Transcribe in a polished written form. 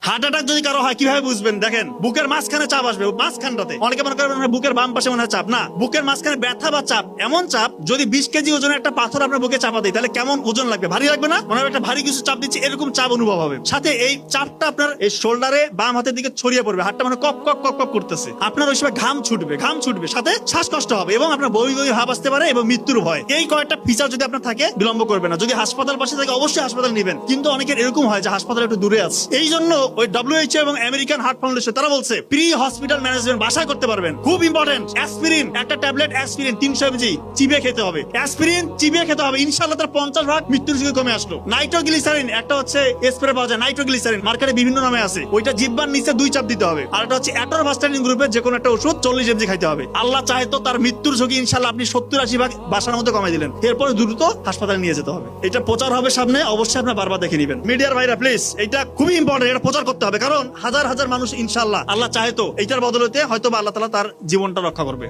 Heart attack যদি কারো হয় কিভাবে বুঝবেন? দেখেন, বুকের মাঝখানে চাপ আসবে, মাঝখানটাতে। অনেকে মনে করেন বুকের বাম পাশে মনে হয় চাপ, না, বুকের মাঝখানে ব্যথা বা চাপ, এমন চাপ যদি 20 কেজি ওজনের একটা পাথর আপনার বুকে চাপা দেয় তাহলে কেমন ওজন লাগবে? ভারী লাগবে না? মনে হয় একটা ভারী কিছু চাপ দিচ্ছে, এরকম চাপ অনুভব হবে। সাথে এই চাপটা আপনার এই শোল্ডারে বাম হাতের দিকে ছড়িয়ে পড়বে, হাতটা মানে কপ কপ কপ কপ করতেছে, আপনার ওই সময় ঘাম ছুটবে, সাথে শ্বাসকষ্ট হবে এবং আপনার বমি বমি ভাব আসতে পারে এবং মৃত্যুর ভয়। এই কয়েকটা ফিচার যদি আপনার থাকে, বিলম্ব করবে না। যদি হাসপাতাল পাশে থাকে অবশ্যই হাসপাতাল নেবেন, কিন্তু অনেকের এরকম হয় যে হাসপাতাল একটু দূরে আছে। এই জন্য ওই WHO এবং আমেরিকান হার্ট ফাউন্ডেশন তারা বলছে প্রি হসপিটাল ম্যানেজমেন্ট বাসায় করতে পারবেন। খুব ইম্পর্টেন্ট, অ্যাসপিরিন, একটা ট্যাবলেট অ্যাসপিরিন 300 mg চিবিয়ে খেতে হবে। অ্যাসপিরিন চিবিয়ে খেতে হবে, ইনশাআল্লাহ তার 50% মৃত্যুর ঝুঁকি কমে আসলো। নাইট্রোগ্লিসারিন একটা হচ্ছে স্প্রে পাওয়া যায়, নাইট্রোগ্লিসারিন মার্কেটে বিভিন্ন নামে আছে, ওইটা জিহ্বার নিচে 2 চাপ দিতে হবে। আর একটা হচ্ছে অ্যাটরভাস্টাটিন গ্রুপের যে কোনো একটা ওষুধ 40 mg খাইতে হবে। আল্লাহ চাহে তো তার মৃত্যুর ঝুঁকি ইনশাআল্লাহ আপনি 70-80% বাসার মধ্যে কমাই দিলেন। এরপরে দ্রুত হাসপাতালে নিয়ে যেতে হবে। এটা প্রচার হবে সামনে, অবশ্যই আপনারা বারবার দেখে নেবেন। মিডিয়ার ভাইরা প্লিজ, এটা খুবই ইম্পর্টেন্ট, এটা প্রচার করতে হবে, কারণ হাজার হাজার মানুষ ইনশাআল্লাহ আল্লাহ চাহে তো এইটার বদলতে হয়তো আল্লাহ তাআলা তার জীবনটা রক্ষা করবে।